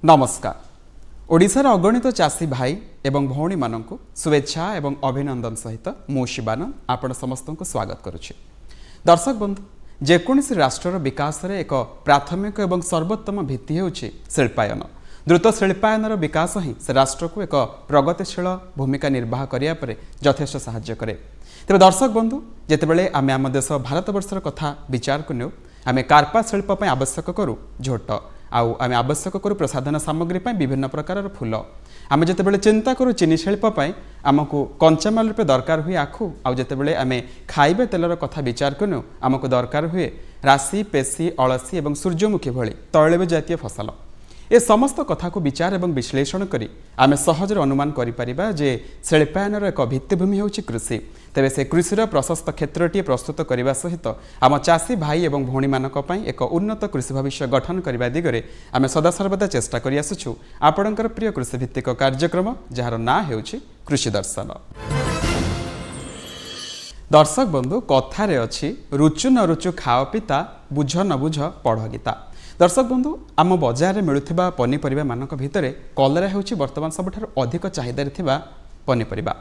नमस्कार। ओडिशार अगणित चाषी भाई एवं भौणी मानक शुभेच्छा एवं अभिनंदन सहित मु शिवानंद आपण समस्त को स्वागत करुछि। दर्शक बंधु, जेकोसी राष्ट्र विकास रे एक प्राथमिक एवं सर्वोत्तम भित्ति हेउछि शिल्पायन। द्रुत शिल्पायनर विकास ही से राष्ट्र को एक प्रगतिशील भूमिका निर्वाह करिया परे यथेष्ट साहाय्य करे। तेबे दर्शक बंधु, जेतेबेले आमे आम देश भारतवर्षर कथा विचार को नेउ, आमे कार्पा शिल्प पय आवश्यक करू झोट, आउ आमे आवश्यक करू प्रसाधन सामग्री पय विभिन्न प्रकार फूल। आमे जेतेबेले चिंता करू चीनी शिल्प पय आमको कंचामाल रूपे दरकार हुए आखु, आउ जेतेबेले आमे खाइबे तेलर कथा विचार को नेउ आमको दरकार हुए राशि, पेशी, अलसी एवं सूर्यमुखी भली तैलबीज जातीय फसल। ए समस्त कथा को विचार एवं विश्लेषण करी आमे सहजरे अनुमान करि परिबा जे शिल्पायनर एक भित्तिभूमि होछि कृषि। तेबे से कृषिर प्रशस्त क्षेत्रटी प्रस्तुत करने सहित आम चाषी भाई एवं भौणी मानक पई एक उन्नत कृषि भविष्य गठन करने दिगरे आमे सदासर्वदा चेष्टा करि आसुछु। आपणकर प्रिय कृषि भित्तिक कार्यक्रम जार ना हेउछि कृषि दर्शन। दर्शक बंधु, कथारे अछि रुचु न रुचु खाओ पिता, बुझ न बुझ पढ़ गीता। दर्शक बंधु, आम बजार में मिलुथिबा पनीपरिबा मानक भितरे कलरा हेउछि वर्तमान सबठार अधिक चाहिदार थिबा पनीपरिबा।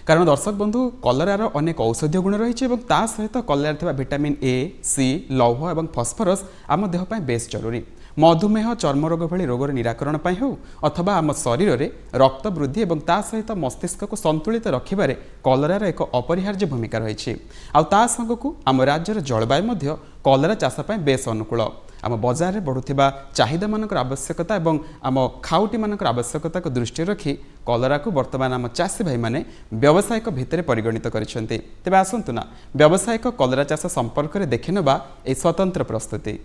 कारण दर्शक बंधु, कलरार अनेक औषधीय गुण रही है ता सहित कलरार थिबा विटामिन ए, सी, लौह और फस्फरस आम देह पय बेस जरूरी। मधुमेह, चर्मरोग भली रोगर निराकरण पय हो अथवा आम शरीर में रक्त वृद्धि और ता सहित मस्तिष्क को संतुलित रखिबारे कलरार एक अपरिहार्य भूमिका रही। आ संगकु आम राज्यर जलवायु मध्य कलरा चाष पय बेस अनुकूल। आम बजार में बढ़ुथिबा चाहिदा मानकर आवश्यकता और आम खाउटी मानकर आवश्यकता को दृष्टि रखी कलरा को वर्तमान आम चाषी भाई माने व्यावसायिक भितर परिगणित करिसेंती। तेबे आसंतु ना व्यावसायिक कलरा चाष संपर्क में देखिनबा ए स्वतंत्र प्रस्तुति।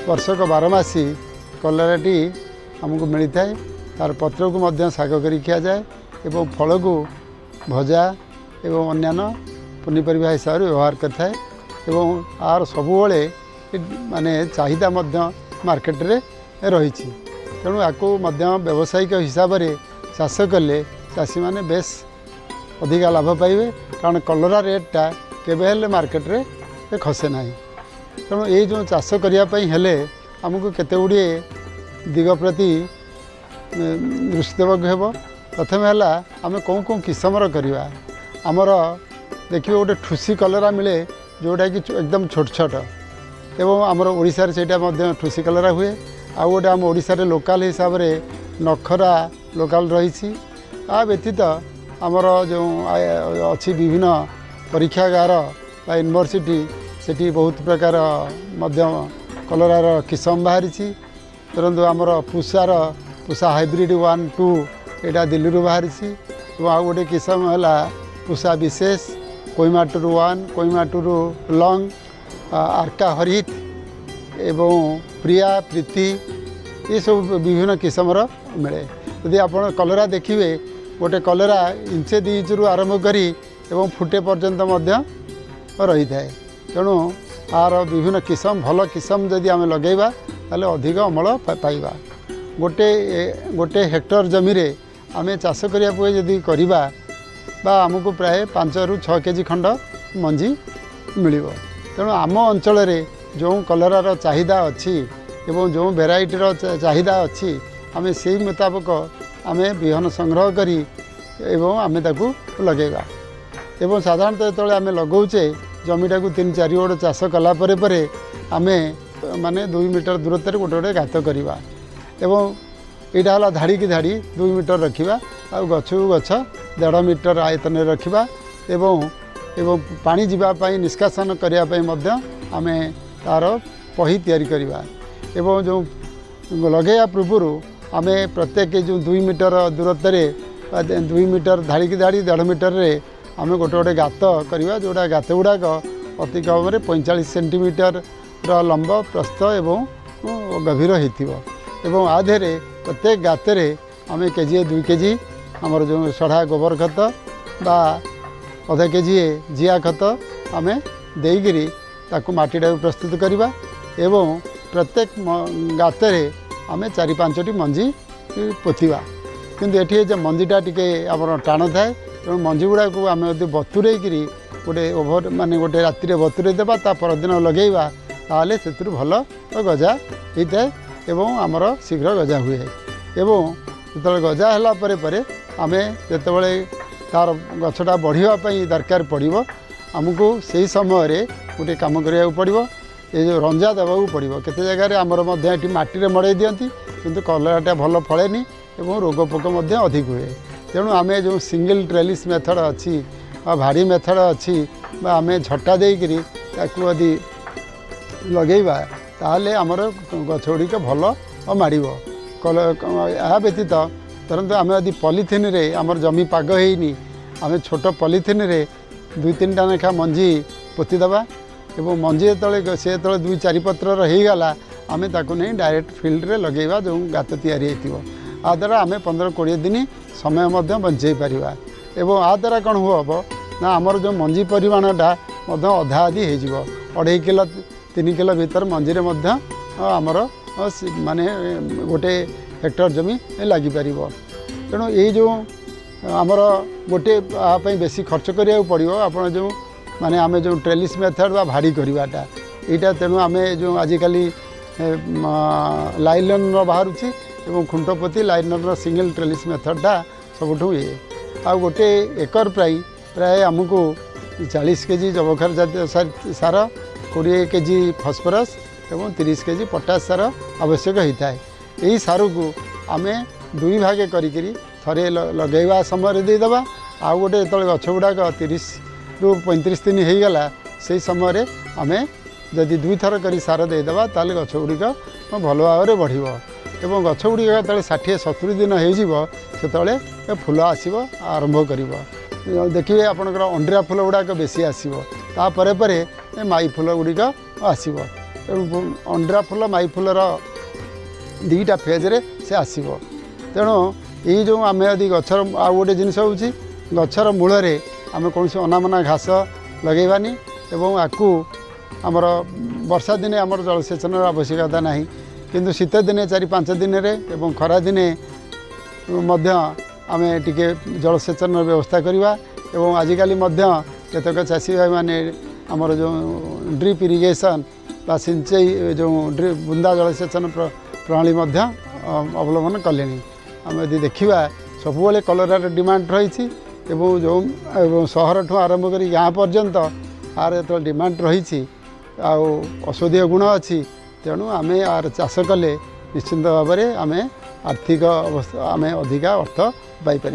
वर्षक 12 मासी कलराटी आमको मिलता है। तार पत्र को मध्य शाग करी खिया जाए एवं फल को भजा एवं अन्यान्य पनीपरिया हिसाब से व्यवहार करता है। एवं आर सबुबले माने चाहिदा मध्य मार्केट रे रही। तेणु आपको व्यावसायिक हिसाब से चाष कले चाषी मैंने बेस अधिका लाभ पाइबे। कारण कलरा रेटा केबे मार्केट रे खसे ना। तेणु ये जो चाष करने हेले आमको केते गुड़े दिग प्रति दृष्टि देवाक हेब। प्रथम है आम कौन कौन किस्मर करवा। आमर देखिए गोटे ठुसी कलरा मिले जोटा कि एकदम छोट छोट एवं आमर ओडिशा से ठुसी कलरा हुए। आ गोटे आम ओडिशा लोकाल हिसाब से नखरा लोकाल रही। आ व्यतीत आमर जो अच्छी विभिन्न परीक्षागार बा यूनिवर्सिटी सेठी बहुत प्रकार मध्य कलरार किस्म बाहरी। परंतु आमर पूषा हाइब्रिड 1, 2 यहाँ दिल्ली बाहरी। आ गोटे किस्म है पूषा विशेष, कोइमाटूर 1, कोइमाटूर लंग, आर्का हरित एवं प्रिया प्रीति, ये सब विभिन्न किस्मर मिले। यदि आप कलरा देखिए गोटे कलरा इंचे 2 इंच रु आरंभ करी एवं फुटे पर्यंत रही है। तेणु आर विभिन्न किस्म भल किस्म जदि आम लगेगा ताले अधिक अमल पाइबा। गोटे हेक्टर जमी रे आम चाष करने जदि करवा आमको प्राय 5 ରୁ 6 केजी खंड मंजी मिल। तेणु आम अंचल जो कलरार चाहिदा अच्छी एवं जो भेराइटीर चाहिदा अच्छी आम से मुताबक आम बिहन संग्रह करी एवं आम ताकू लगेगा। एवं साधारणतः जो आम लगौचे जमीटा को 3-4 गोड़ चाष कला परे आमे माने 2 मीटर दूरत्व गोटे गोटे गात करवा। एवं यहाँ है धाड़ी की धाड़ी 2 मीटर रखा आ गछ को गछ 1.5 मीटर आयतन रखा। एवं पानी जीवाई निष्कासन करने आमे तार पही तैयारी करवा। एवं जो लगे पूर्व आमे प्रत्येक जो 2 मीटर दूरत्व 2 मीटर धाड़ी की धाड़ी 1.5 मीटर रे आम गोटे गोटे गात करवा। जोड़ा गात गुड़ाक अति कम 45 सेंटीमीटर लंब प्रस्थ एवं गभीर हो। आधे प्रत्येक गाते आम केजी 2 केजी आमर जो सढ़ा गोबर खत बा अधा केजी जिया खत आम देकरी ताकू माटीटा प्रस्तुत करवा एवं प्रत्येक गाତରେ आम 4-5टी मंजी पोतिवा किंतु ये मंजीटा टी आम टाण थाए तेणु मंजी गुड़ा को आम बतुरे गोटे ओभर माने गोटे राति बतुरे देवा ता परदिन लगेवा ताले से भल गजा होता है एवं आमर शीघ्र गजा हुए एवं जो गजा है परे आम जिते तार गछटा बढ़ापी दरकार पड़ो आमको से समय गोटे कम करा पड़ो ये जो रंजा देवाक पड़ो केते जगह आमर ये माटी मड़े दिखती किंतु कलराटा भल फलेनी एवं रोग पोक अधिक हुए तेणु आम जो सिंगल ट्रेलिस मेथड अच्छी भारी मेथड अच्छी आम झटा देकरी यदि लगेवा ताहले आमर गछ गुड़िक भल माड़ या व्यतीत धरत आम यदि पॉलीथिन रे आमर जमी पाग होनी आम छोट पॉलीथिन रे 2-3टा लेखा मंजी पोतीदेवा एवं मंजी जो सी जो 2-4 पत्र होगला आम ताकू नहीं डायरेक्ट फील्ड रे लगेवा जो गात तैयारी आ द्वारा आम 15-20 दिन समय बंचे पारिबा एवं आ द्वारा कौन हम ना आमर जो मंजी परिमाणटा अधा आदि हो 2.5 किलो 3 किलो भीतर मंजीरे आमर माने गोटे हेक्टर जमी लगिपर तेणु ये जो आमर गोटे बेसी खर्च करा पड़ो आप जो माने आम जो ट्रेलिस मेथड बा भाड़ी करवाटा यहाँ तेणु आम जो आजिकल लाइलन बाहर खुंटपोती लाइनर सिंगल ट्रेलिस मेथडटा सबुठू ये आ गोटे एकर प्राय आमको 40 केजी जबखार जातीय सार 20 केजी फस्फरस एवं 30 केजी पोटास सार आवश्यक होता है यही सार को आम 2 भागे करी थरे लगेवा समय देदेवा आउ गोटे जो गछ गुड़ाक 30-35 दिन होगला से समय आम जदि 2 थर कर सार देदेवा ताले गछ गुड़िक भल भाव बढ़ एवं गछ गुड़िक जो 60-70 दिन हो फूल आसब आरंभ कर देखिए आपंकर अंड्रा फूल गुड़ाक बेसी आसपर माई फूल गुड़िक आसब अंड्रा फूल माई फूलर 2टा फेज्रे से आसब तेणु ये जो आम यदि गचर आ गोटे जिनस हूँ गचर मूल आम कौन अनामना घास लगेबानी एवं आपको आमर वर्षा दिने आमर जलसेचन आवश्यकता ना किंतु शीत दिने 4-5 दिन एवं खरा दिने आम टिके जलसेचन व्यवस्था करवा एवं आजिकल केतक चाषी भाई माने आमर जो ड्रिप इरिगेशन बा सिंचाई जो बुंदा जलसेचन प्रणाली अवलम्बन कले आम यदि देखा सबुले कलरार डिमांड रही जो सहर ठूँ आरंभ कर गाँ पर्यंत आर जो डिमांड रही औषधीय गुण अच्छी तेणु आम यार चाष कले निश्चिंत भाव में आम आर्थिक अवस्था आम अधिका अर्थ पाइपर।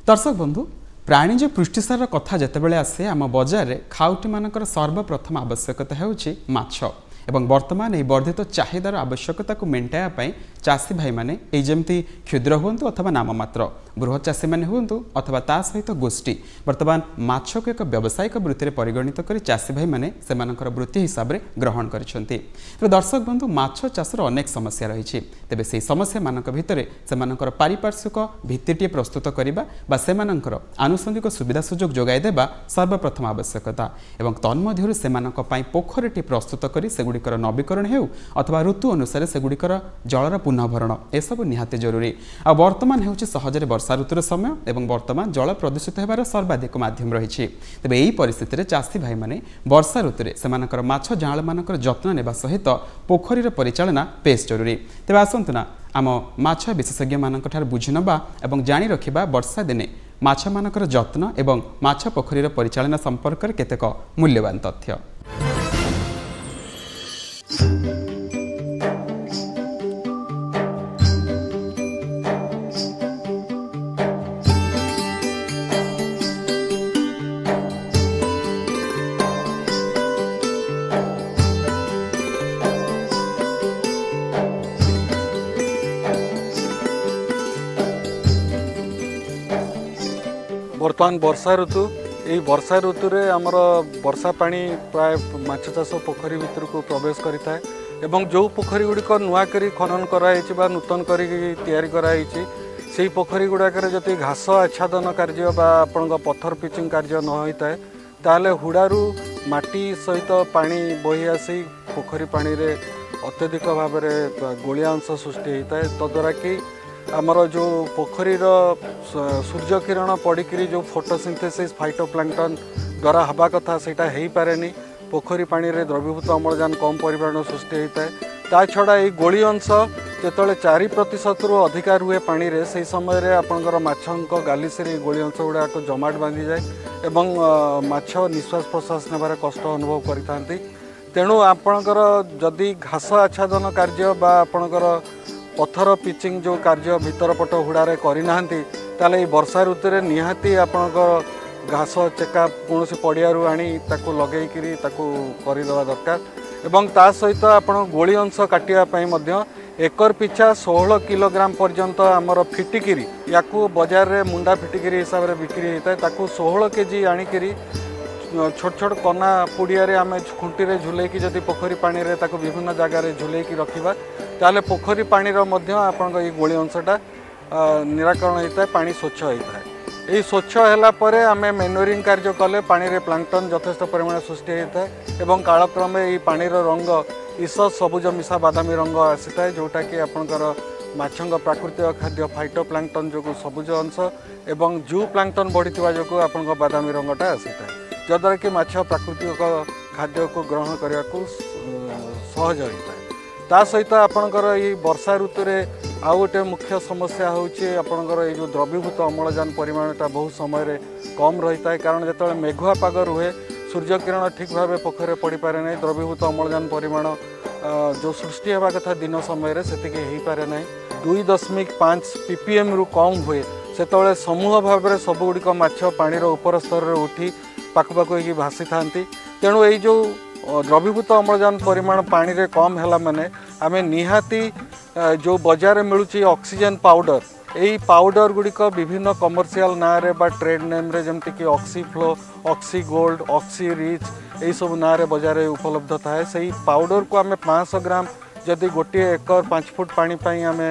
दर्शक बंधु प्राणीज पुष्टिसार कथा जितेबाला आसे आम बजार में खाउटी मानकर सर्वप्रथम आवश्यकता होउछि माछ एवं वर्तमान यह वर्धित चाहिदार आवश्यकता को मेटाइवाई चाषी भाई मैंने जमती क्षुद्र हूँ अथवा नाममात्र बृहत चाषी मैंने हूँ अथवा ता सहित गोष्ठी बर्तमान माछ को एक व्यावसायिक वृत्ति में परिगणित कर चाषी भाई मैंने से वृत्ति हिसाब से ग्रहण करते। दर्शक बंधु माछ चाषर अनेक समस्या रही तेज से समस्या मान भितर से पारिपार्श्विक भित्तिटे प्रस्तुत करने से आनुषंगिक सुविधा सुजोग जोगाई देवा सर्वप्रथम आवश्यकता एवं तन्मध्य से पोखरी प्रस्तुत कर सेगुड़िकर नवीकरण हो अथवा ऋतु अनुसार सेगुड़िकर जलर पुनःभरण एसबू निहाती जरूरी आ वर्तमान होउछि सहजरे वर्षा ऋतुर समय एवं वर्तमान जल प्रदूषित होबार सर्वाधिक माध्यम रही तेज यही परिस्थिति चाषी भाई मैंने वर्षा ऋतुरे सेमानकर माछ जाँल मानकर जत्न नेबा सहित पोखरीर परिचालना बेस जरूरी। तेज आसंतु ना आम माछ विशेषज्ञ मानकर बुझी नबा एवं जानी रखिबा वर्षा दिने माछ मानकर जत्न एवं माछ पोखरीर परिचालना संपर्क में केतेक मूल्यवान तथ्य। बर्तमान वर्षा ऋतु यही वर्षा ऋतु रे आमर वर्षा पानी प्राय माछ चाष पोखरी भितर को प्रवेश करिता है एवं जो पोखरी गुड़िक नुआ करी खनन कराई बा नूतन करी तैयारी कराई से पोखरी गुड़ाक जदि घास आच्छादन कार्य बा आपण पत्थर पिचिंग कार्य न होता है ताहले हुडारू माटी सहित पानी बही आसी पोखरी पानी रे अत्यधिक भाव में गोलिया अंश सृष्टि होता है तद्वारा कि आमर जो पोखरीर सूर्य किरण पड़ी जो फोटोसिंथेसिस फाइटोप्लैंक्टन द्वारा हवा कथा सेटा हो पारे पोखरी पानी रे द्रवीभूत अम्लजान कम परिमाण सृष्टि होता है ता छड़ा ये गोली अंश जो 4% रु अधिका रुए पानी रे से समय रे आपणकर माछंक गालिसी गोली अंश गुड़ाक जमाट बांधि जाए एवं माछ निश्वास प्रश्वास नेबार कष्ट अनुभव करिथांती तेणु आपणकर जदि घास आच्छादन कार्य बा आपणकर पत्थर पिचिंग जो कार्य भीतर पट हुड़ारे करना ताले वर्षा ऋतु रे निहाती आपणकर घास चेका कौन पड़ियारू आनी ताकू लगेकरी ताकू करदेवा दरकार एवं ता सहित आपण गोली अंश काटियापाई मध्य एकर पिछा 16 किलोग्राम पर्यंत आमर फिटिकिरी याकू बाजार रे मुंडा फिटिकिरी हिसाब से बिक्री होता है ताकू 16 केजी आनिकरी छोट छोट कना पुड़िया आम खुंटी रे झुलेकी जदि पोखरी पानी रे ताकू विभिन्न जगार झुलेकी रखा ताले पोखरी पानी आपण ये गोली अंशटा निराकरण होता है पानी स्वच्छ होता है यही स्वच्छ है आम मेनोरिंग कार्य कले पानी रे प्लांक्टन यथेष्ट परिमाण सृष्टि होता है एवं कालक्रमे ये पानीर रंग ईसत सबुज मिशा बादामी रंग आसी था जोटा कि आपणकर माछंग प्राकृतिक खाद्य फाइटोप्लैंक्टन जो सबुज अंश एवं जू प्लांक्टन बढ़ी जो आपण बादामी रंगटा आसी था जद्वारा कि माछ प्राकृतिक खाद्य को ग्रहण करने को सहज होता है ता सहित आपणकर ये वर्षा ऋतु रे आउ गोटे मुख्य समस्या होची आपणकर ये जो द्रवीभूत अम्लजान परिमाणटा बहुत समय रे कम रही है कारण जो मेघुआ पाग रुहे सूर्य किरण ठीक भाव पोखर पड़ पारे ना द्रवीभूत अम्लजान परिमाण जो सृष्टि होगा कथा दिन समय से हो पारे ना 2.5 ppm रु कम हुए से समूह भाव में सबुगुड़िक माछ पानीर उपर स्तर में उठी पाखपाख हो भासी था तेणु ये जो द्रवीभूत अम्लजान परिमाण पानी रे कम है माने आम निहाती जो बाजार मिलूँ ऑक्सीजन पाउडर यही पाउडर गुड़िक विभिन्न कमर्शियल ना रे बा ट्रेड नेम रे जमती कि ऑक्सीफ्लो ऑक्सी गोल्ड ऑक्सी रिच यही सब ना रे बाजार उपलब्ध थाए से पाउडर को आम 500 ग्राम जदि गोटे एकर 5 फुट पानी आम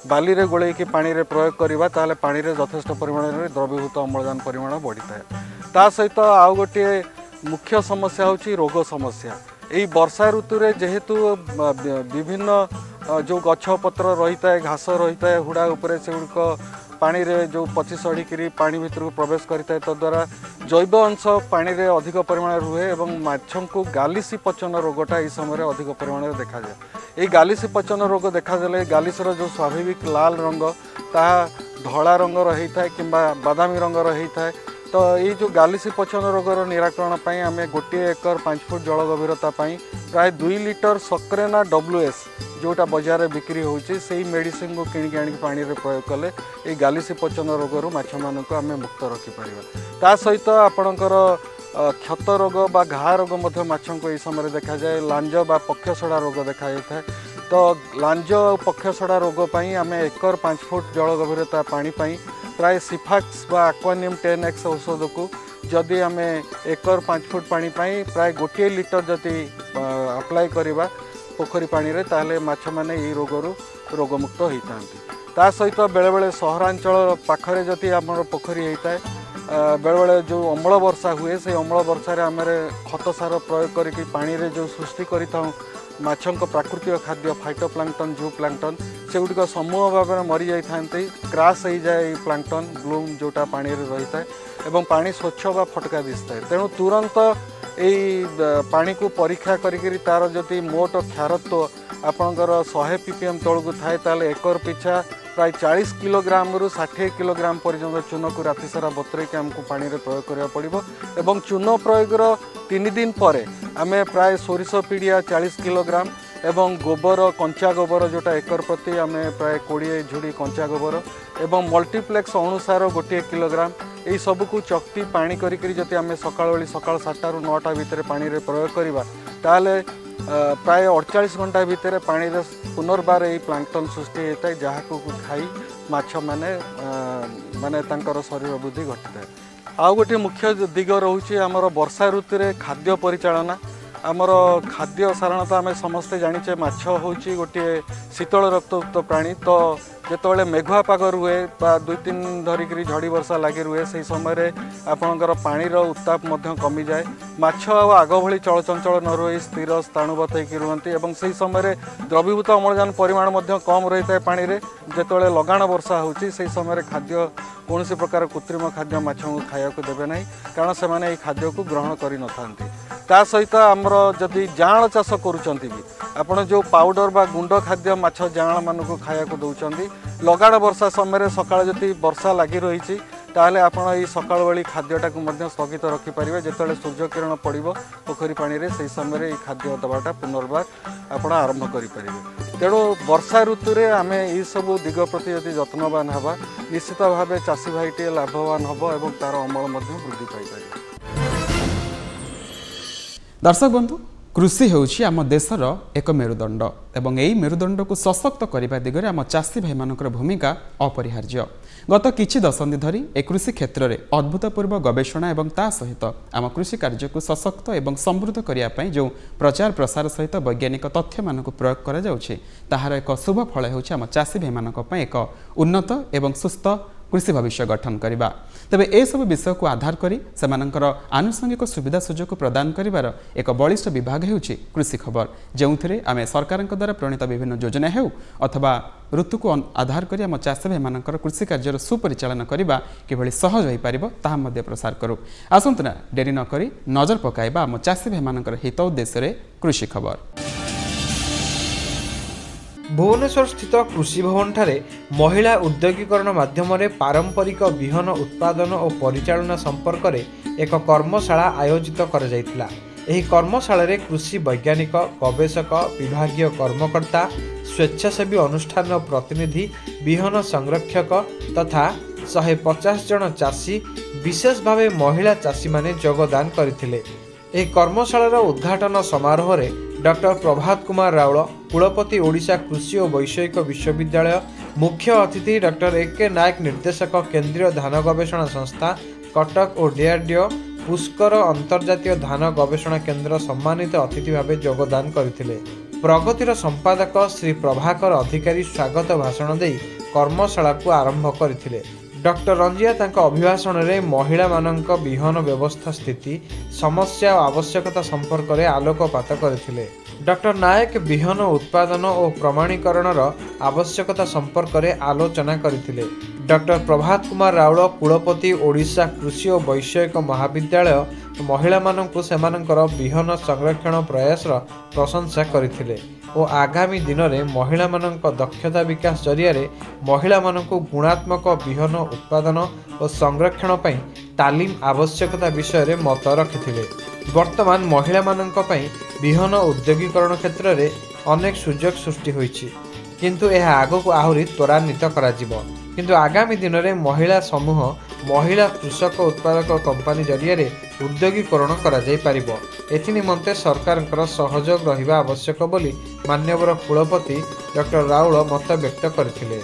बाली रे गोले कि पानी रे प्रयोग करवा ताले पानी रे यथेष्ट परिमाण में द्रवीभूत अम्लजान परिमाण बढ़ी थाए ता सहित आउ गोटे मुख्य समस्या होची रोग समस्या यही वर्षा ऋतु रे जेहेतु विभिन्न जो गछ पत्र रही है घास रही है हुड़ा उपरे से पानी रे जो पची सड़ीकी पानी भीतर को प्रवेश करता है तद्वारा जैव अंश पानी रे अधिक परिमाण रुहे एवं माछों को गालिसी पचन रोगटा यह समय अधिक परिमाण में देखा जाए ये गालिसी पचन रोग देखा गालिसर जो स्वाभाविक लाल रंग ता धला रंग रही है कि बादामी रंग रही है तो ये जो गालिसी पचन रोगर निराकरण पर आम गोटे एकर 5 फुट जल गभीरता प्राय 2 लिटर सक्रेना WS जोटा बाजार में बिक्री होची से मेडिसिन को किणिक आनिक पानी रे प्रयोग कले ये गालिसी पचन रोगर माछ मानक आम मुक्त रखिपर ता सहित आपणकर क्षत रोग बा घा रोग माछों को यह समय देखा जाए लांज बा पक्षसड़ा रोग देखा जाए तो लांज पक्षसड़ा रोग पर आम एकर 5 फुट जल गभीरता पानी प्राय सिफाक्स बा एक्वानियम 10X औषध को जदि आम एकर 5 फुट पानी प्राय 1 लिटर जदि अप्लाई करवा पोखरी पानी रे ताहले माछ माने ये रोगरू रोगमुक्त होता ता सहित बेले बेले सहरांचल पाखरे जदि आमर पोखरी होता है बेले बेले जो अम्ल वर्षा हुए से अम्ल वर्षा आम खत सार प्रयोग करके पानी रे जो सृष्टि करिथाउ माछों प्राकृतिक खाद्य फाइटोप्लैंक्टन जू प्लांक्टन से गुड़िक समूह भाव में मरी जाती क्राश हो जाए प्लांक्टन ब्लूम जोटा पानी रही है एवं पानी स्वच्छ बा फटका दिशता है तेणु तुरंत यही पानी को परीक्षा करी तार जदि मोट क्षारत्व आपणकर 100 ppm तौक थाए ताले एकर पिछा प्राय 40 किलोग्राम रु 60 किलोग्राम पर्यंत चून को राति सारा बतरेक आमको पानी रे प्रयोग करा पड़िबो एवं चून प्रयोगर 3 दिन पर आम प्राय सोरिष पीड़िया 40 किलोग्राम एवं गोबर कंचा गोबर जोटा एकर प्रति आम प्राय 20 झुड़ी कंचा गोबर एवं मल्टीप्लेक्स अणुसार 1 किलोग्राम यही सबको चक्ति पानी करी जदि आम सकाळ बेली सकाळ 7टा रु 9टा भितर पानी रे प्रयोग करवा ताले प्राय 48 घंटा भितर पानी रे पुनर्बार यही प्लांक्टन सृष्टि होता है जहाँ को खाई माछ माने माने तांकर शरीर वृद्धि घटी है आउ गोटे मुख्य दिग रोचे आमर वर्षा ऋतु रे खाद्य परिचालना आमर खाद्य साधारणतः आम समस्ते जानिचे माछ होची गोटे शीतल रक्तयुक्त प्राणी तो ଯେତେବେଳେ ମେଘୁଆ ପାଗ ରୁହେ ବା 2-3 ଧରିକିରି ଝଡ଼ି ବର୍ଷା ଲାଗି ରୁହେ ସେହି ସମୟରେ ଆପଣଙ୍କର ପାଣିର ଉତ୍ତାପ ମଧ୍ୟ କମିଯାଏ। ମାଛ ଆଉ ଆଗ ଭଳି ଚଳଚଞ୍ଚଳ ନ ରହି ସ୍ଥିର ସ୍ଥାଣୁବତ ହେଇକି ରୁହନ୍ତି ଏବଂ ସେହି ସମୟରେ ଦ୍ରବୀଭୂତ ଅମ୍ଳଜାନ ପରିମାଣ ମଧ୍ୟ କମ୍ ରହିଥାଏ ପାଣିରେ। ଯେତେବେଳେ ଲଗାଣ ବର୍ଷା ହେଉଛି ସେହି ସମୟରେ ଖାଦ୍ୟ କୌଣସି ପ୍ରକାର କୃତ୍ରିମ ଖାଦ୍ୟ ମାଛଙ୍କୁ ଖାଇବାକୁ ଦେବେ ନାହିଁ, କାରଣ ସେମାନେ ଏହି ଖାଦ୍ୟକୁ ଗ୍ରହଣ କରିନଥାନ୍ତି। ତା ସହିତ ଆମର ଯଦି ଯାଆଁଳ ଚାଷ କରୁଛନ୍ତି ବି ଆପଣ ଯେଉଁ ପାଉଡ଼ର ବା ଗୁଣ୍ଡ ଖାଦ୍ୟ ମାଛ ଯାଆଁଳମାନଙ୍କୁ ଖାଇବାକୁ ଦେଉଛନ୍ତି, ଲଗାଣ ବର୍ଷା ସମୟରେ ସକାଳେ ଯଦି ବର୍ଷା ଲାଗି ରହିଛି ତାହେଲେ ଆପଣ ଏହି ସକାଳ ବେଳି ଖାଦ୍ୟଟାକୁ ମଧ୍ୟ ସ୍ଥଗିତ ରଖିପାରିବେ। ଯେତେବେଳେ ସୂର୍ଯ୍ୟକିରଣ ପଡ଼ିବ ପୋଖରୀ ପାଣିରେ ସେହି ସମୟରେ ଏହି ଖାଦ୍ୟ ଦେବାଟା ପୁନର୍ବାର ଆପଣ ଆରମ୍ଭ କରିପାରିବେ। ତେଣୁ ବର୍ଷା ଋତୁରେ ଆମେ ଏହିସବୁ ଦିଗ ପ୍ରତି ଯଦି ଯତ୍ନବାନ ହେବା ନିଶ୍ଚିତ ଭାବେ ଚାଷୀ ଭାଇଟିଏ ଲାଭବାନ ହେବ ଏବଂ ତା'ର ଅମଳ ମଧ୍ୟ ବୃଦ୍ଧି ପାଇପାରିବ। दर्शक बंधु, कृषि होउछि आम देशर एक मेरुदंड एवं एई मेरुदंड को सशक्त करने दिगरे आम चाषी भाई मानकर भूमिका अपरिहार्य। गत किछि दशंधि धरी ए कृषि क्षेत्र में अद्भुतपूर्व गवेषणा एवं ता सहित आम कृषि कार्य को सशक्त एवं समृद्ध करने जो प्रचार प्रसार सहित वैज्ञानिक तथ्य मानक प्रयोग करा जाउछि ताहार एक शुभ फल होउछि आम चाषी भाई मानक पय एक उन्नत एवं सुस्थ कृषि भविष्य गठन करवा। तेबे ए सब विषय को आधार करी सेमानंकर आनुषंगिक सुविधा सुजोग प्रदान करिवार एक बलिष्ठ विभाग हेउछि कृषि खबर, जेउथिरे आमे सरकारक द्वारा प्रणीत विभिन्न योजना हेउ अथवा ऋतु को आधार करी आम चाषी भाई मानकर कृषि कार्यर सुपरिचालन करवा किभଳି सहज होई पारिबो ताहा मध्ये प्रसार करू। आसंतु ना डेरी न करी नजर पकाइबा आम चाषी भाई मानकर हित उद्देश्य रे कृषि खबर। भुवनेश्वर स्थित कृषि भवन ठारे महिला उद्योगीकरण माध्यम पारंपरिक विहन उत्पादन और परिचालन संपर्क में एक कर्मशाला आयोजित कर जाइतिला। एही कर्मशाला रे कृषि वैज्ञानिक, गवेषक, विभागीय कर्मकर्ता, स्वेच्छासेवी अनुष्ठान प्रतिनिधि, विहन संरक्षक तथा 150 जन चाषी विशेष भाव महिला चाषी माने योगदान करथिले। एही कर्मशाला उद्घाटन समारोह रे डॉक्टर प्रभात कुमार राउल, कुलपति ओडिशा कृषि और वैषयिक विश्वविद्यालय, मुख्य अतिथि डॉक्टर ए.के. नायक, निर्देशक केंद्रीय धान गवेषणा संस्था कटक और डीआरडीओ, पुष्कर अंतर्जातीय धान गवेषणा केंद्र सम्मानित अतिथि भाव योगदान करथिले। प्रगतिर संपादक श्री प्रभाकर अधिकारी स्वागत भाषण दे कर्मशाला को आरंभ करथिले। डॉक्टर रंजिया तांका अभिभाषण रे महिला मानक विहन व्यवस्था स्थिति, समस्या और आवश्यकता संपर्क में आलोकपात करथिले। डॉक्टर नायक विहन उत्पादन और प्रमाणीकरण आवश्यकता संपर्क में आलोचना करथिले। डॉक्टर प्रभात कुमार राउल, कुलपति ओडिशा कृषि और वैषयिक महाविद्यालय महिला मानक सेमानकर विहन संरक्षण प्रयास प्रशंसा करथिले और आगामी दिन में महिला मानक दक्षता विकास जरिया महिला मानक गुणात्मक विहन उत्पादन और संरक्षण पई तालीम आवश्यकता विषय में मत रखिथिले। वर्तमान महिला मानक पई विहन उद्योगीकरण क्षेत्र में अनेक सुजोग सृष्टि होईछि, किंतु यह आगक आहुरी त्वरान्वित कराजिबो। किंतु आगामी दिन में महिला समूह महिला कृषक उत्पादक कंपानी जरिया उद्योगीकरण करा जाई पारिबो। एथि निमंते सरकारଙ୍କର सहयोग रहिबा आवश्यक बोली मान्यवर कुलपति डॉक्टर राउल मत व्यक्त करथिले।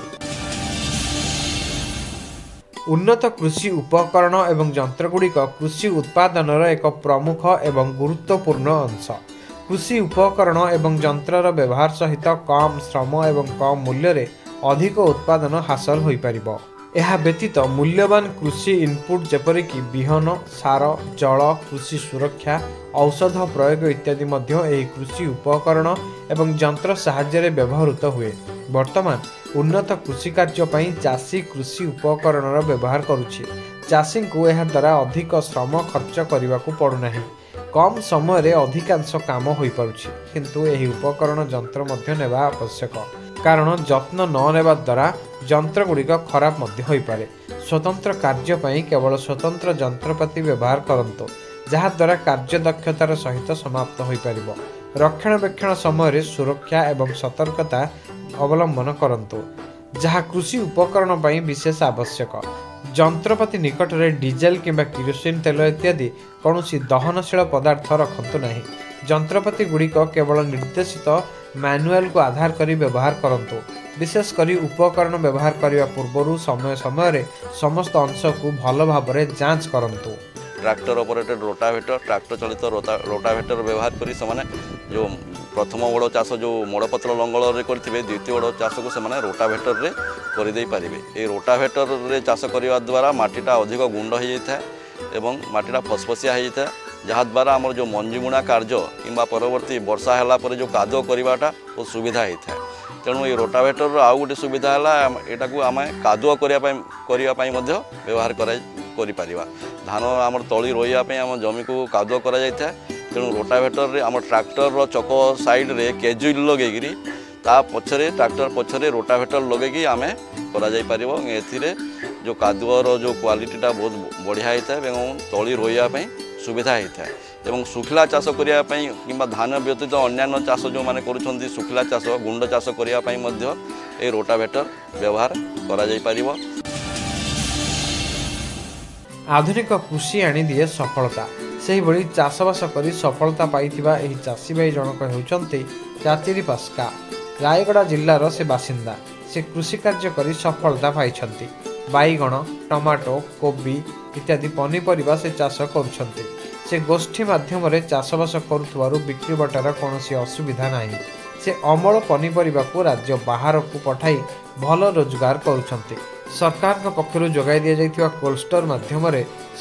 उन्नत कृषि उपकरण एवं यंत्रगुड़िक कृषि उत्पादनर एक प्रमुख एवं गुरुत्वपूर्ण अंश। कृषि उपकरण एवं यंत्रर व्यवहार सहित कम श्रम एवं कम मूल्य रे अधिक उत्पादन हासिल होई परिबो। यह व्यतीत मूल्यवान कृषि इनपुट जेपरिक विहन, सार, जल, कृषि सुरक्षा, औषध प्रयोग इत्यादि मध्य एही कृषि उपकरण एवं यंत्र साहाय्य व्यवहृत हुए। वर्तमान उन्नत कृषि कार्य पई चाषी कृषि उपकरण व्यवहार करुछि। चाषी को यह द्वारा अधिक श्रम खर्च करने को पड़ुना, कम समय रे अधिकांश काम हो पारुछि। किंतु एही उपकरण यंत्र मध्य नेबा आवश्यक, कारण जत्न न नेबा द्वारा यंत्र गुड़िक खराब मध्य होई पारे। स्वतंत्र कार्य पई केवल स्वतंत्र यंत्रपाति व्यवहार करंतो, जहा द्वारा कार्य दक्षतार सहित समाप्त होई परिबो। रक्षणाबेक्षण समय रे सुरक्षा एवं सतर्कता अवलंबन करंतो, जहा कृषि उपकरण पई विशेष आवश्यक। यंत्रपाति निकट में डीजेल किंबा किरोसिन तेल इत्यादि कौनसी दहनशील पदार्थ रखंतु नहीं। यंत्रपाति गुड़िक केवल निर्देशित मैनुअल को आधार करी व्यवहार करंतु। विशेष करी उपकरण व्यवहार करने पूर्व समय समय रे समस्त अंश को भल भाव जांच करंतु। ट्रैक्टर ऑपरेटेड रोटावेटर ट्रैक्टर चलित रोटावेटर व्यवहार करी से जो प्रथम बड़ चाष जो मड़पत्र लंगल करेंगे द्वितीय बड़ चाष को से रोटावेटर रे करदे पारे। ये रोटावेटर रे चाष करने द्वारा माटीटा अधिक गुंड हो जाता है एवं माटीटा फसफसिया हो जाता है जहाँद्वारा आमर जो मंजी बुणा कार्य कि परवर्ती वर्षा है जो कादुओ करवाटा वो सुविधा होता है। तेणु ये रोटावेटर आउ गोटे सुविधा है यहाँ को आम कादुओ करने व्यवहार कर धान आम तली रोईवाई आम जमी को कादुओ कर तेणु रोटावेटर आम ट्रैक्टर चक साइड रे केजुल लगे पछरे ट्रैक्टर पछरे रोटावेटर लगे आम कर जो कादुओर जो क्वालिटीटा बहुत बढ़िया होता है तली रोईवाई सुविधा होता है एवं सुखला चाष करने कि धान व्यतीत अन्य चाष जो मैंने कर सुखला चाष गुंड चाष करने रोटावेटर व्यवहार कर। आधुनिक कृषि आनी दिए सफलता से ही बड़ी चाषबास कर सफलता पाई चाषी भाई जनक होती चाचिरी पास्का रायगड़ा जिल्लार से बासिंदा से कृषि कार्य कर सफलता पाई बैगण टमाटो कोबी इत्यादि पनीपरिबा से चाष करुछंती से गोष्ठी माध्यम चाषबास करुथुवारु बिक्री बटार कौन असुविधा नहीं से अमल पनीपरिबा को राज्य बाहर को पठाई भल रोजगार करुछंती। सरकार पक्षर जोगाई दि जाइथिबा कोल्ड स्टोर माध्यम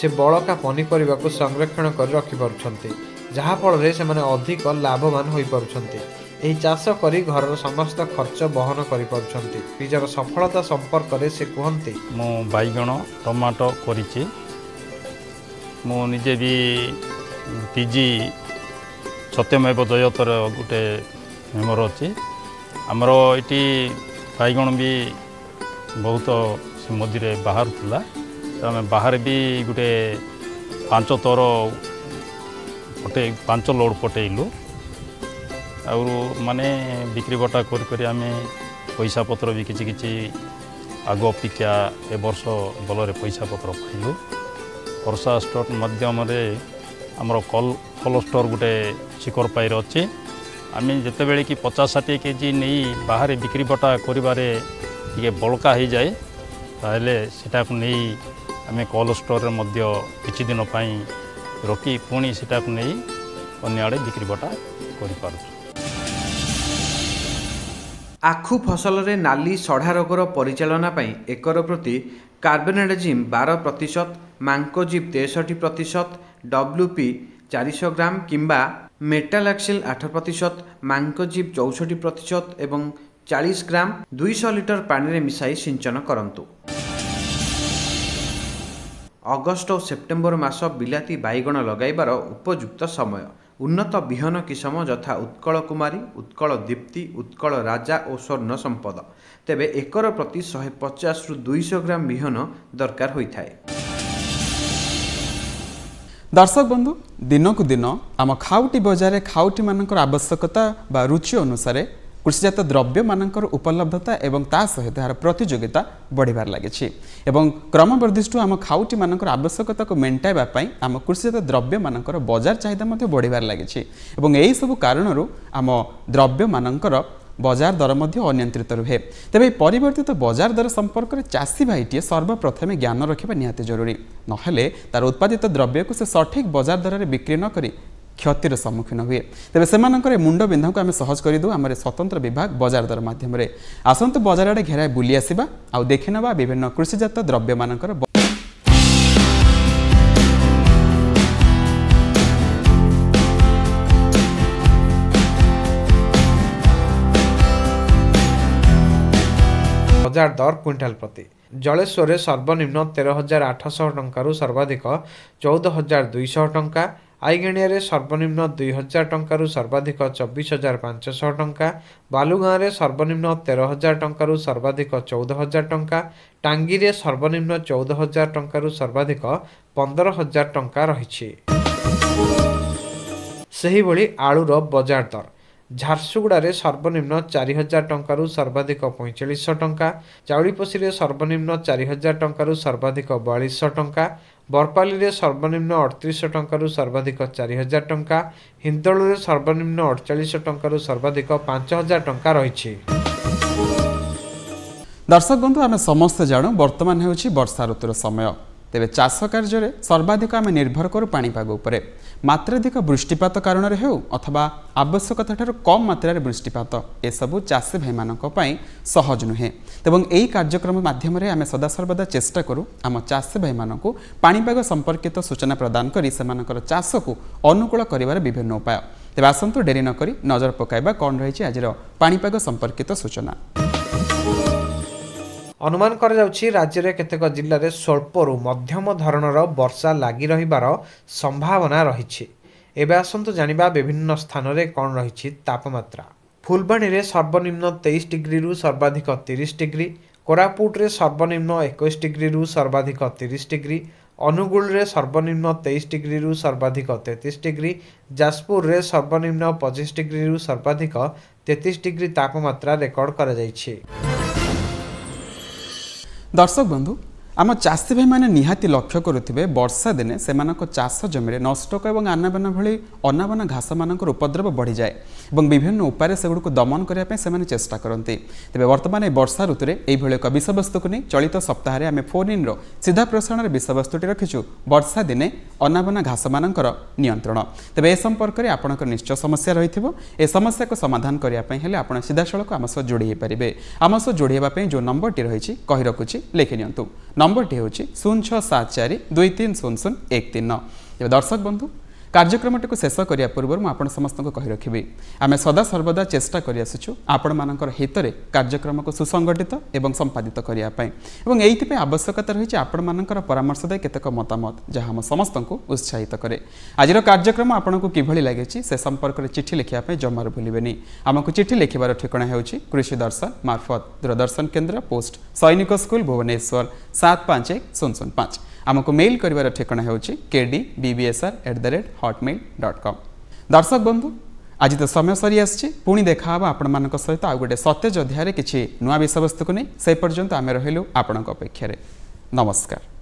से बड़का पनीपरिबा को संरक्षण कर रखि पारुछंती जहा फल से माने अधिक लाभवान होई पारुछंती। एही चाष करी घर समस्त खर्च बहन करि पारुछंती। निजर सफलता संपर्क रे से कहंती मो बैगण टमाटो करिछि मो निजे भी पीजी सत्यमेव जयतर गोटे मेमोर अच्छी आमर ये बैगण भी बहुत से मझे बाहर था आम बाहर भी गोटे 5 थर पटे 5 लोड पटेलु और माने बिक्री बटा कर आम पैसा पत्र भी किसी आग अपेक्षा ए वर्ष भल पैसा पत्र पाइलु। वर्षा स्टोर मध्यम आमर कल स्टोर गोटे शिखर पाइर अच्छी आम जिते बड़े कि 50-60 केजी नहीं बाहर बिक्री बटा कर बड़का हो जाए ताहले सेटा को नहीं आम कल स्टोर किछि दिन रखी पुणी सेटा को नहीं अन्य आड़े बिक्री बटा कर। आखु फसल रे नाली सढ़ा रोगर परिचालना पई एकर प्रति कार्बेनेडाजिम 12%, मांकोजिब 63%, WP 400 ग्राम किंबा मेटालैक्सिल 8%, मांकोजिब 64% एवं 40 ग्राम 200 लिटर पानी रे मिसाई सिंचन करंतु। अगस्ट और सेप्टेम्बर मास बिलाती बैगण लगाइबार उपयुक्त समय। उन्नत बिहन किसम यथा उत्कल कुमारी, उत्कल दीप्ति, उत्कल राजा और स्वर्ण संपद। तेबे एकर प्रति 150 रु 200 ग्राम बिहन दरकार होइथाय। दर्शक बंधु दिनकु दिन आम खाउटी बजार खाउटी मानकर आवश्यकता बा रुचि अनुसार कृषिजात द्रव्य मानकर उपलब्धता एवं ता सहित यार प्रतियोगिता बढ़िबार लागिछि एवं क्रमवर्धिष्ठु आम खाउटी मानकर आवश्यकता को मेंटाइबा पई आम कृषिजात द्रव्य मानकर बाजार चाहिदा मध्ये बढ़िबार लागिछि एवं एही सब कारणरू आम द्रव्य मानकर बाजार दर मध्ये अनियंत्रित रुहे। तेबे परिवर्तित बाजार दर संपर्क में चाषी भाईटी सर्वप्रथमे ज्ञान रखा निहाती जरूरी नहेले तार उत्पादित द्रव्य को से सठिक बाजार दर में बिक्री न करी क्षतिर सम्मुखीन हुए। तेबे सेमानकर मुंड बिंधा को आम सहज करदू आम स्वतंत्र विभाग बाजार दर माध्यम आसतु बाजार आड़े घेराए बुली आसिबा आउ देखि नबा विभिन्न कृषिजात द्रव्य मानकर। बाजार दर क्विंटाल प्रति जलेश्वर सर्वनिम्न 13,800 टंकारु सर्वाधिक 14,200 टंका, आईगेणिया सर्वनिम्न 2,000 टंकारु सर्वाधिक 24,500 टंका, बालुगाँ सर्वनिम्न 13,000 टंकारु सर्वाधिक 14,000 टंका, टांगी सर्वनिम्न 14,000 टंकारु सर्वाधिक 15,000 टंका रही। सेही भली आलूर बाजार दर झारसुगुड़ा सर्वनिम्न 4,000 टंकारु सर्वाधिक 4,500 टंका, चाउलीपसी सर्वनिम्न 4,000 टंकारु सर्वाधिक 4,200 टंका, बरपाली सर्वनिम्न 38 टंकारु सर्वाधिक 4,000 टंका, हिंदोल सर्वनिम्न 48 टंकारु सर्वाधिक 5,000 टंका रही। दर्शक बंधु आम समस्त जानू वर्तमान होछि वर्षा ऋतुर समय तेबे चाष कार्य सर्वाधिक आम निर्भर करूँ पाणीपाग उपरे मात्राधिक वृष्टिपात कारण हो अथवा आवश्यकता ठार कम मात्रा वृष्टिपात एसबू चाषी भाई मानक सहज नुहे तेज यही कार्यक्रम माध्यम आम सदासर्वदा चेष्टा करूँ आम चाषी भाई मानक पाणीपाग संपर्कित सूचना प्रदान कर चाष को अनुकूल कर विभिन्न उपाय तेज आसतु डेरी नक नजर पकाइबा कौन रही आज पाणीपाग संपर्कित सूचना। अनुमान कर राज्य में केतेक जिले में स्वल्परू मध्यम धरणर वर्षा लगी रहिबार संभावना रही। एबे आसंतु जानिबा विभिन्न स्थान में कौन रही तापमात्रा। फुलबाणी में सर्वनिम्न 23 डिग्री रु सर्वाधिक 30 डिग्री, कोरापुट रे सर्वनिम्न 21 डिग्री रु सर्वाधिक 30 डिग्री, अनुगुल रे सर्वनिम्न 23 डिग्री रु सर्वाधिक 33 डिग्री, जाजपुर रे सर्वनिम्न 25 डिग्री रु सर्वाधिक 33 डिग्री तापमात्रा रेकर्ड करा जायछि। दर्शक बंधु आम चाषी भाई मैंने निहाती लक्ष्य करुवे वर्षा दिने से चाष जमी नष्टक और आनाबाना भली अनाबाना घास मान उपद्रव बढ़ी जाए और विभिन्न उपाय से गुड़ दमन करने चेष्टा करती। तेज बर्तमान वर्षा ऋतु में यह एक विषयवस्तु को नहीं चलित सप्ताह आम फोन इन सीधा प्रसारण विषयवस्तुटी रखीचु वर्षा दिने अनाबाना घास मान नियंत्रण। तेज ए संपर्क में आपंकर निश्चय समस्या रही है समस्या को समाधान करने आप सीधा सड़क आम सह जोड़ी पारे। आम सह जोड़ापी जो नंबरटी रही कही रखुच्छी लिखि नियंतु नंबरटी हूँ 0674 2300 113। दर्शक बंधु कार्यक्रमटी को शेष करने पूर्व मुझे समस्त कही रखी आम सदा सर्वदा चेष्टा कर आपण मान हित में कार्यक्रम को सुसंगठित एवं संपादित करने ये आवश्यकता रही आपण मान परामर्श दे केतक मतामत जहाँ हम समस्त को उत्साहित करे। आज कार्यक्रम आपन को किभली लगे से संपर्क में चिठी लिखापी जमार भूलें। आमको चिठी लिखार ठिकाना है कृषि दर्शन मार्फत दूरदर्शन केन्द्र पोस्ट सैनिक स्कूल भुवनेश्वर 75105। आमको मेल करिवार ठिकाना है kdbbsr@hotmail.com। दर्शक बंधु आज तो समय सरी आसी पुणी देखा आपण मान सहित आ गोटे सतेज अध्याय किसी नुआ विषयवस्तु को नहीं से पर्यंत आम रहिलु आपण अपेक्षा। नमस्कार।